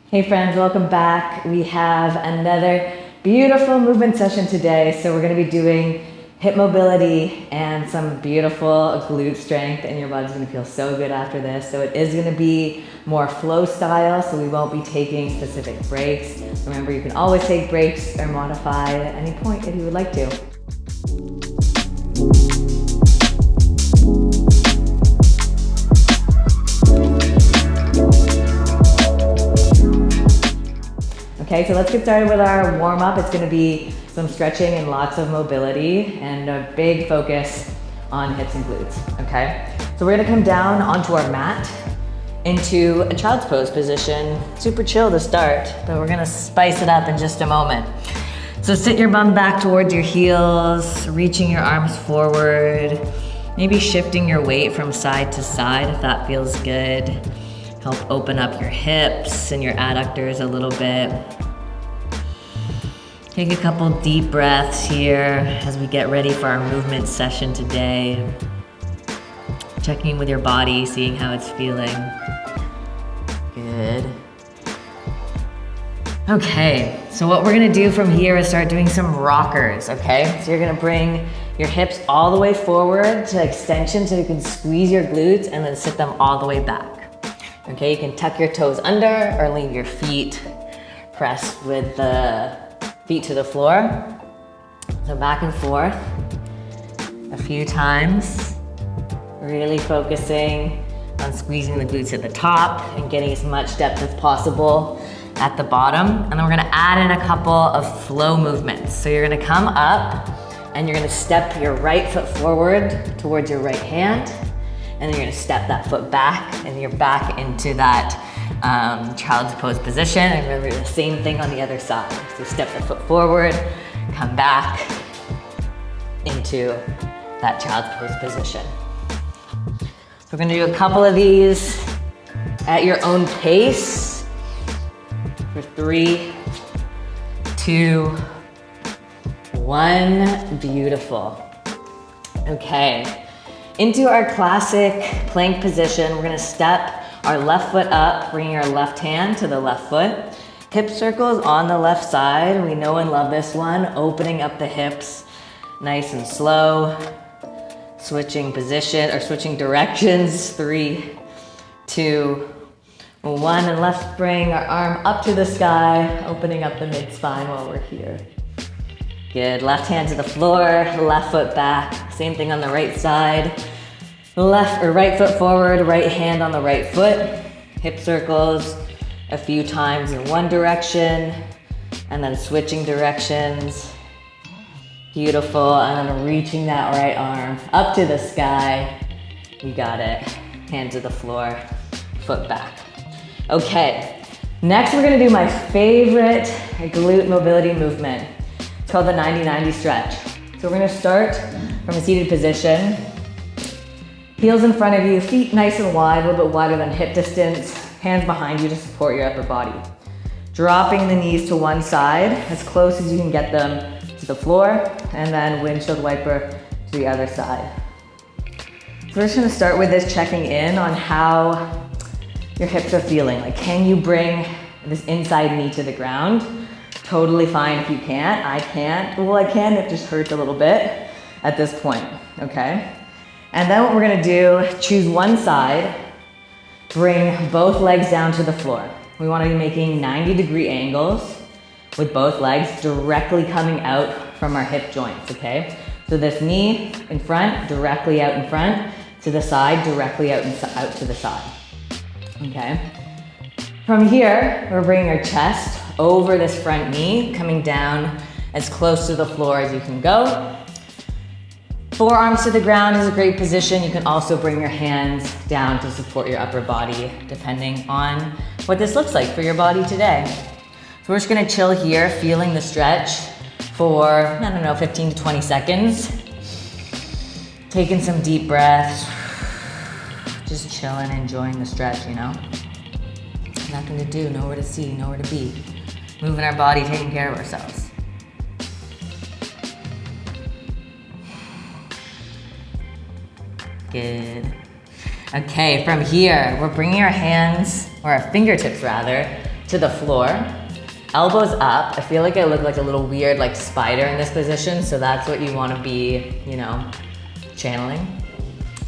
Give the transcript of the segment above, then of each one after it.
Hey friends, welcome back. We have another beautiful movement session today. So we're going to be doing hip mobility and some beautiful glute strength, and your body's going to feel so good after this. So it is going to be more flow style, so we won't be taking specific breaks. Remember, you can always take breaks or modify at any point if you would like to. Okay, so let's get started with our warm-up. It's gonna be some stretching and lots of mobility and a big focus on hips and glutes, okay? So we're gonna come down onto our mat into a child's pose position. Super chill to start, but we're gonna spice it up in just a moment. So sit your bum back towards your heels, reaching your arms forward, maybe shifting your weight from side to side if that feels good. Help open up your hips and your adductors a little bit. Take a couple deep breaths here as we get ready for our movement session today. Checking in with your body, seeing how it's feeling. Good. Okay, so what we're gonna do from here is start doing some rockers, okay? So you're gonna bring your hips all the way forward to extension so you can squeeze your glutes and then sit them all the way back. Okay, you can tuck your toes under or leave your feet pressed with the feet to the floor. So back and forth a few times, really focusing on squeezing the glutes at the top and getting as much depth as possible at the bottom. And then we're gonna add in a couple of flow movements. So you're gonna come up and you're gonna step your right foot forward towards your right hand. And then you're gonna step that foot back and you're back into that child's pose position. And remember the same thing on the other side. So step the foot forward, come back into that child's pose position. So we're gonna do a couple of these at your own pace for 3, 2, 1, beautiful. Okay. Into our classic plank position, we're gonna step our left foot up, bringing our left hand to the left foot. Hip circles on the left side. We know and love this one. Opening up the hips, nice and slow. Switching position, or switching directions. 3, 2, 1. And let's bring our arm up to the sky, opening up the mid-spine while we're here. Good, left hand to the floor, left foot back. Same thing on the right side. Left or right foot forward, right hand on the right foot. Hip circles a few times in one direction and then switching directions. Beautiful, and then reaching that right arm up to the sky. You got it. Hand to the floor, foot back. Okay, next we're gonna do my favorite glute mobility movement. It's called the 90-90 stretch. So we're gonna start from a seated position. Heels in front of you, feet nice and wide, a little bit wider than hip distance. Hands behind you to support your upper body. Dropping the knees to one side, as close as you can get them to the floor, and then windshield wiper to the other side. So we're just gonna start with this checking in on how your hips are feeling. Like, can you bring this inside knee to the ground? Totally fine if you can't. I can't. Well, I can, it just hurts a little bit at this point, okay? And then what we're gonna do, choose one side, bring both legs down to the floor. We wanna be making 90-degree angles with both legs directly coming out from our hip joints, okay? So this knee in front, directly out in front, to the side, directly out to the side, okay? From here, we're bringing our chest over this front knee, coming down as close to the floor as you can go. Forearms to the ground is a great position. You can also bring your hands down to support your upper body, depending on what this looks like for your body today. So we're just gonna chill here, feeling the stretch for, I don't know, 15 to 20 seconds. Taking some deep breaths. Just chilling, enjoying the stretch, you know? Nothing to do, nowhere to see, nowhere to be. Moving our body, taking care of ourselves. Good. Okay, from here, we're bringing our hands, or our fingertips rather, to the floor. Elbows up. I feel like I look like a little weird like spider in this position, so that's what you want to be, you know, channeling.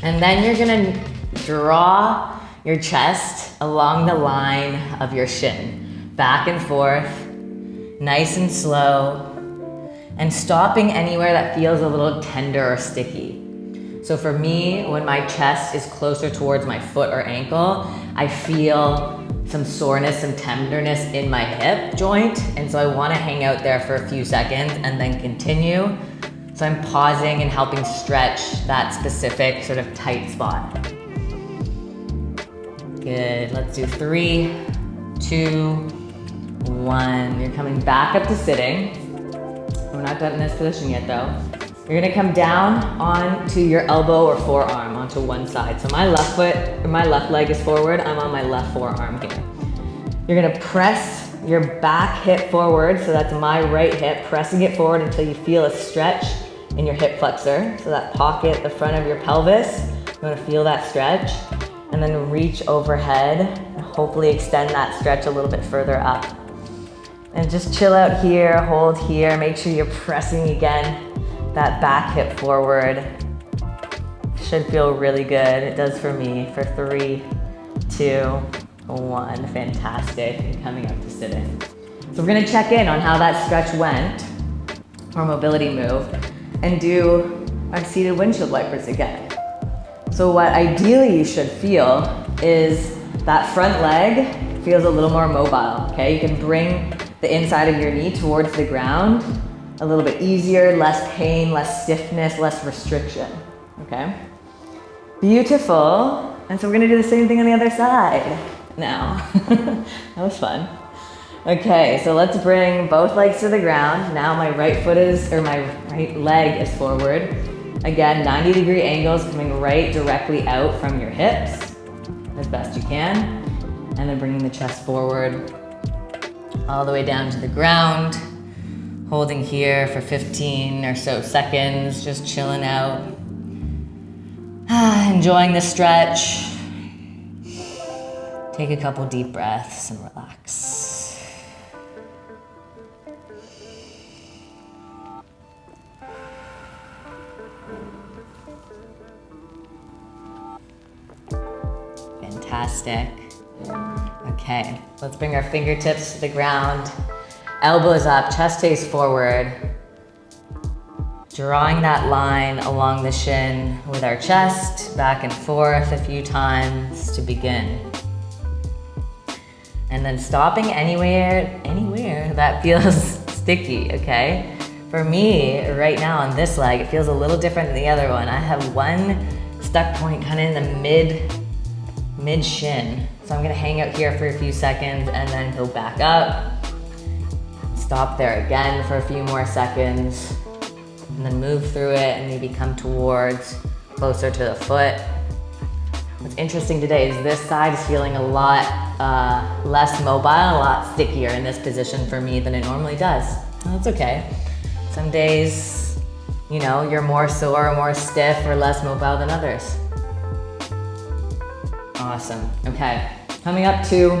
And then you're gonna draw your chest along the line of your shin, back and forth, nice and slow, and stopping anywhere that feels a little tender or sticky. So for me, when my chest is closer towards my foot or ankle, I feel some soreness, some tenderness in my hip joint, and so I want to hang out there for a few seconds and then continue. So I'm pausing and helping stretch that specific sort of tight spot. Good, let's do 3, 2, 1. You're coming back up to sitting. We're not done in this position yet though. You're gonna come down onto your elbow or forearm onto one side. So my left foot, or my left leg is forward, I'm on my left forearm here. You're gonna press your back hip forward, so that's my right hip, pressing it forward until you feel a stretch in your hip flexor. So that pocket, the front of your pelvis, you wanna feel that stretch. And then reach overhead, and hopefully extend that stretch a little bit further up. And just chill out here, hold here, make sure you're pressing again that back hip forward. Should feel really good. It does for me. For 3, 2, 1. Fantastic. And coming up to sitting. So we're gonna check in on how that stretch went, or mobility move, and do our seated windshield wipers again. So what ideally you should feel is that front leg feels a little more mobile, okay? You can bring the inside of your knee towards the ground a little bit easier, less pain, less stiffness, less restriction, okay? Beautiful. And so we're gonna do the same thing on the other side now. That was fun. Okay, so let's bring both legs to the ground. Now my right leg is forward. Again, 90-degree angles coming right directly out from your hips as best you can. And then bringing the chest forward all the way down to the ground. Holding here for 15 or so seconds, just chilling out. Enjoying the stretch. Take a couple deep breaths and relax. Fantastic. Okay, let's bring our fingertips to the ground. Elbows up, chest stays forward. Drawing that line along the shin with our chest, back and forth a few times to begin. And then stopping anywhere that feels sticky, okay? For me, right now on this leg, it feels a little different than the other one. I have one stuck point kind of in the mid shin. So I'm gonna hang out here for a few seconds and then go back up. Stop there again for a few more seconds, and then move through it and maybe come towards, closer to the foot. What's interesting today is this side is feeling a lot less mobile, a lot stickier in this position for me than it normally does. That's okay. Some days, you know, you're more sore, more stiff, or less mobile than others. Awesome, okay. Coming up to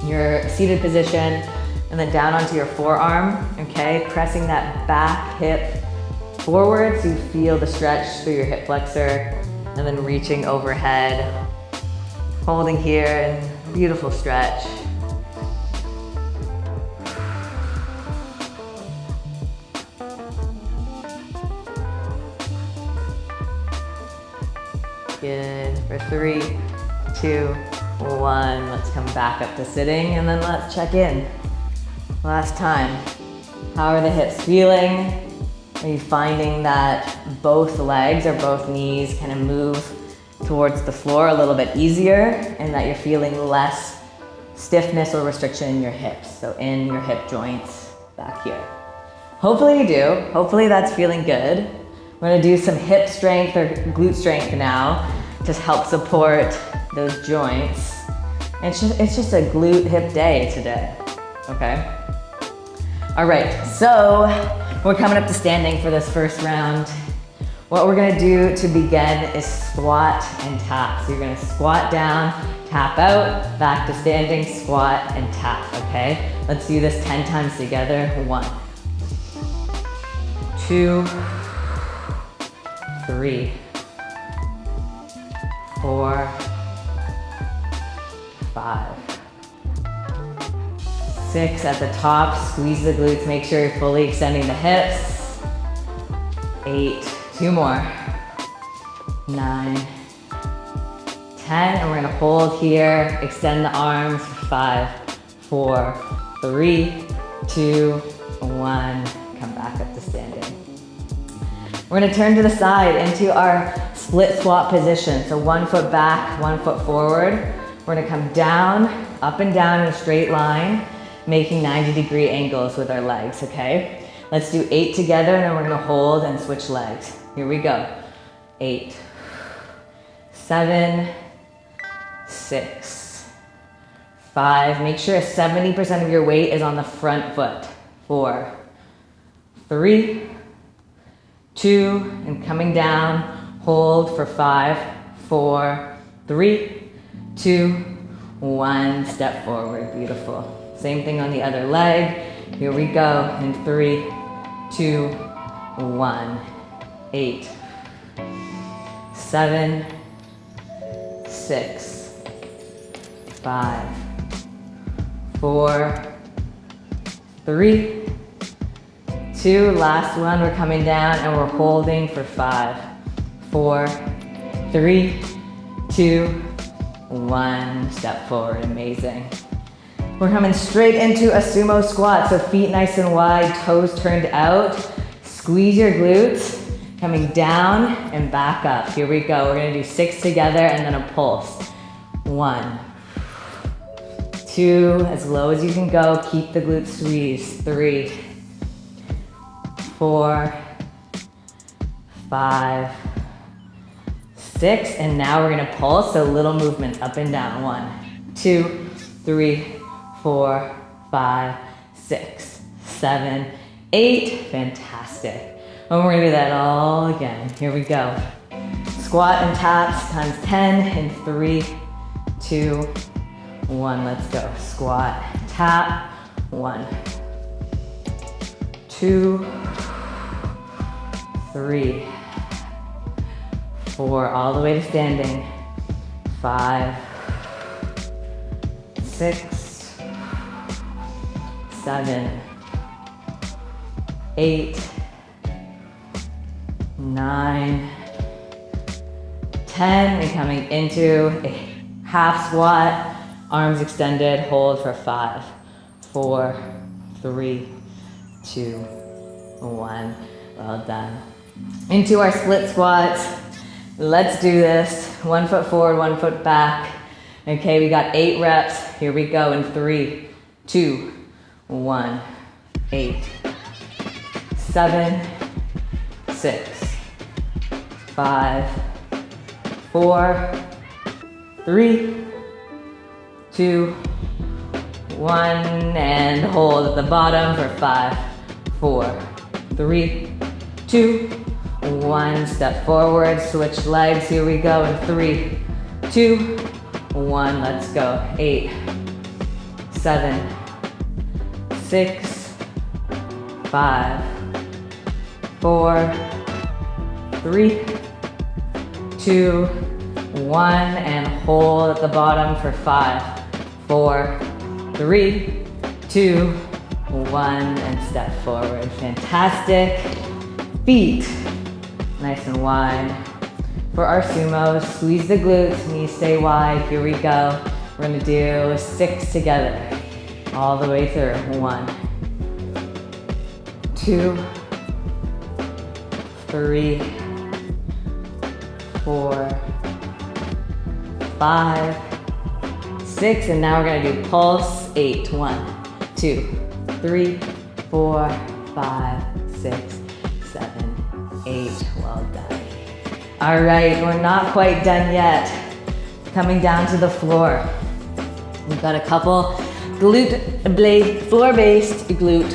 your seated position, and then down onto your forearm, okay? Pressing that back hip forward so you feel the stretch through your hip flexor, and then reaching overhead, holding here, and beautiful stretch. Good, for 3, 2, 1. Let's come back up to sitting, and then let's check in. Last time, how are the hips feeling? Are you finding that both legs or both knees kind of move towards the floor a little bit easier, and that you're feeling less stiffness or restriction in your hips, so in your hip joints back here? Hopefully you do. Hopefully that's feeling good. We're gonna do some hip strength or glute strength now to help support those joints. It's just a glute hip day today, okay? All right, so we're coming up to standing for this first round. What we're gonna do to begin is squat and tap. So you're gonna squat down, tap out, back to standing, squat and tap, okay? Let's do this 10 times together. 1, 2, 3, 4, 5, 6 at the top, squeeze the glutes, make sure you're fully extending the hips. 8, 2 more. 9, 10, and we're gonna hold here, extend the arms. 5, 4, 3, 2, 1. Come back up to standing. We're gonna turn to the side into our split squat position. So 1 foot back, 1 foot forward. We're gonna come down, up and down in a straight line, making 90-degree angles with our legs, okay? Let's do 8 together, and then we're gonna hold and switch legs. Here we go. 8, 7, 6, 5. Make sure 70% of your weight is on the front foot. 4, 3, 2, and coming down, hold for 5, 4, 3, 2, 1. Step forward, beautiful. Same thing on the other leg. Here we go, in 3, 2, 1. 8, 7, 6, 5, 4, 3, 2. Last one, we're coming down and we're holding for 5, 4, 3, 2, 1. Step forward, amazing. We're coming straight into a sumo squat, so feet nice and wide, toes turned out. Squeeze your glutes, coming down and back up. Here we go, we're gonna do 6 together and then a pulse. 1, 2, as low as you can go, keep the glutes squeezed. 3, 4, 5, 6, and now we're gonna pulse, so little movements up and down. 1, 2, 3, 4, 5, 6, 7, 8. Fantastic. And we're gonna do that all again. Here we go. Squat and taps times 10 in 3, 2, 1. Let's go. Squat, tap. 1, 2, 3, 4, all the way to standing. 5, 6, 7, 8, 9, 10, and coming into a half squat, arms extended, hold for 5, 4, 3, 2, 1. Well done. Into our split squats. Let's do this. 1 foot forward, 1 foot back. Okay, we got 8 reps. Here we go in 3, 2, 1. 8, 7, 6, 5, 4, 3, 2, 1, and hold at the bottom for 5, 4, 3, 2, 1. Step forward, switch legs. Here we go in 3, 2, 1. Let's go. 8, 7, 6, 5, 4, 3, 2, 1, and hold at the bottom for 5, 4, 3, 2, 1, and step forward. Fantastic. Feet nice and wide. For our sumo, squeeze the glutes, knees stay wide. Here we go. We're gonna do 6 together, all the way through. 1, 2, 3, 4, 5, 6, and now we're gonna do pulse. 8. 1, 2, 3, 4, 5, 6, 7, 8. Well done. All right, we're not quite done yet. Coming down to the floor. We've got a couple floor-based glute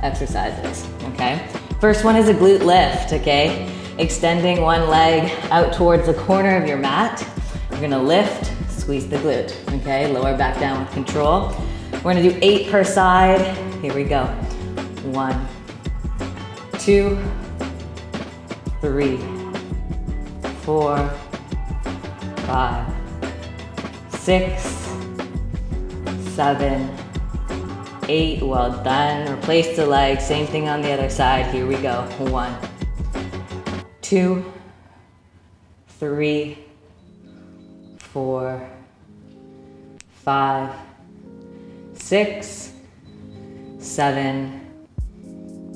exercises, okay? First one is a glute lift, okay? extending one leg out towards the corner of your mat. You're gonna lift, squeeze the glute, okay? Lower back down with control. We're gonna do 8 per side. Here we go. 1, 2, 3, 4, 5, 6, 7, 8. Well done. Replace the leg. Same thing on the other side. Here we go. 1, 2, 3, 4, 5, 6, 7,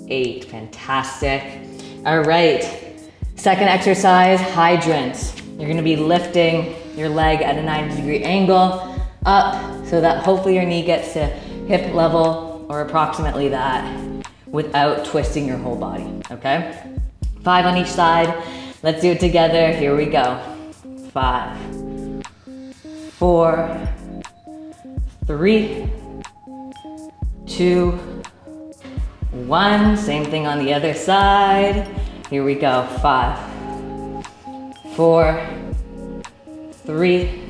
8. Fantastic. All right. Second exercise, hydrants. You're gonna be lifting your leg at a 90-degree angle up so that hopefully your knee gets to hip level or approximately that without twisting your whole body, okay? 5 on each side. Let's do it together. Here we go. 5, 4, 3, 2, 1. Same thing on the other side. Here we go. 5, 4, 3,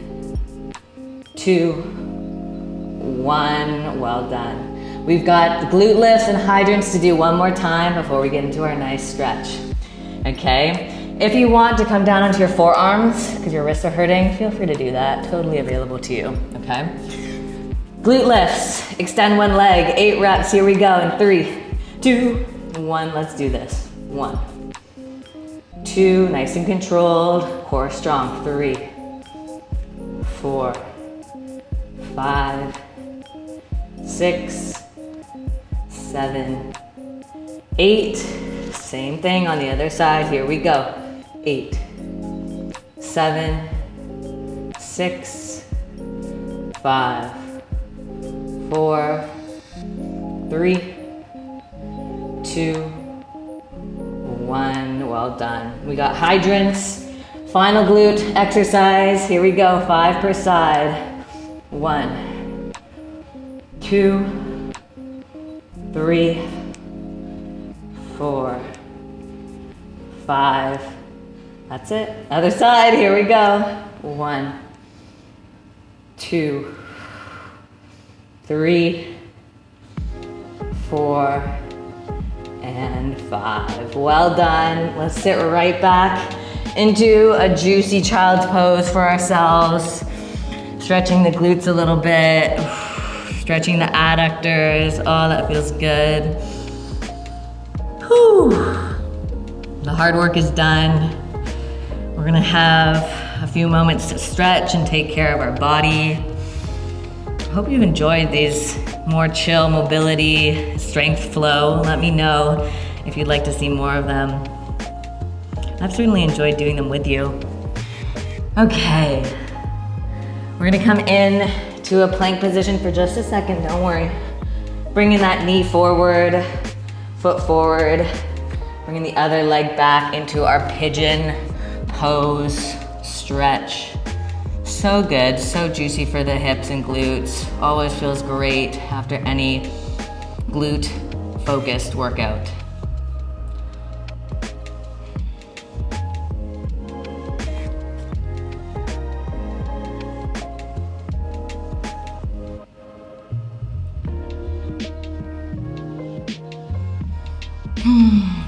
2, 1. Well done. We've got the glute lifts and hydrants to do one more time before we get into our nice stretch. Okay? If you want to come down onto your forearms because your wrists are hurting, feel free to do that. Totally available to you. Okay? Glute lifts. Extend one leg. 8 reps. Here we go. In 3, 2, 1. Let's do this. 1, 2. Nice and controlled. Core strong. 3, 4, 5, 6, 7, 8. Same thing on the other side. Here we go. 8, 7, 6, 5, 4, 3, 2, 1. Well done. We got hydrants. Final glute exercise. Here we go. 5 per side. 1, 2, 3, 4, 5. That's it. Other side. Here we go. 1, 2, 3, 4, and 5. Well done. Let's sit right back into a juicy child's pose for ourselves. Stretching the glutes a little bit. Stretching the adductors. Oh, that feels good. Whew. The hard work is done. We're gonna have a few moments to stretch and take care of our body. I hope you've enjoyed these more chill mobility, strength flow. Let me know if you'd like to see more of them. I've certainly enjoyed doing them with you. Okay, we're gonna come in to a plank position for just a second, don't worry. Bringing that knee forward, foot forward, bringing the other leg back into our pigeon pose, stretch. So good, so juicy for the hips and glutes. Always feels great after any glute focused workout.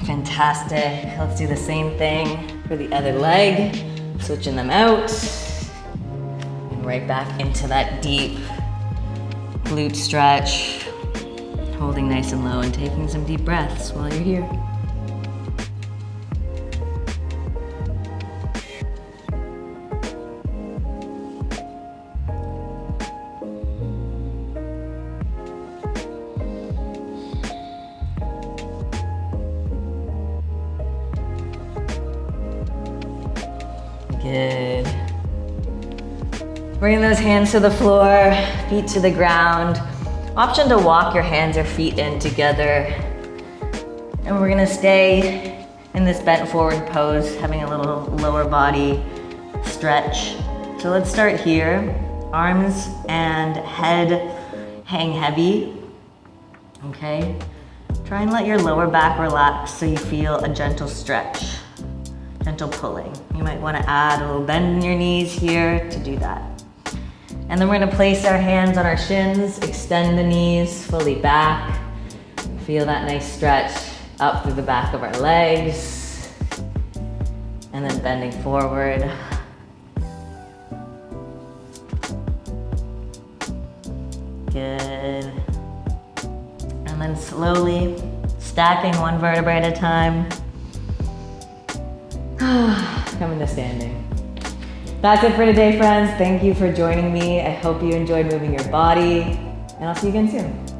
Fantastic. Let's do the same thing for the other leg. Switching them out. And right back into that deep glute stretch. Holding nice and low and taking some deep breaths while you're here. Good. Bring those hands to the floor, feet to the ground. Option to walk your hands or feet in together. And we're gonna stay in this bent forward pose, having a little lower body stretch. So let's start here. Arms and head hang heavy. Okay. Try and let your lower back relax so you feel a gentle stretch. gentle pulling. You might want to add a little bend in your knees here to do that. And then we're gonna place our hands on our shins, extend the knees fully back. Feel that nice stretch up through the back of our legs. And then bending forward. Good. And then slowly stacking one vertebrae at a time. Coming to standing. That's it for today, friends. Thank you for joining me. I hope you enjoyed moving your body, and I'll see you again soon.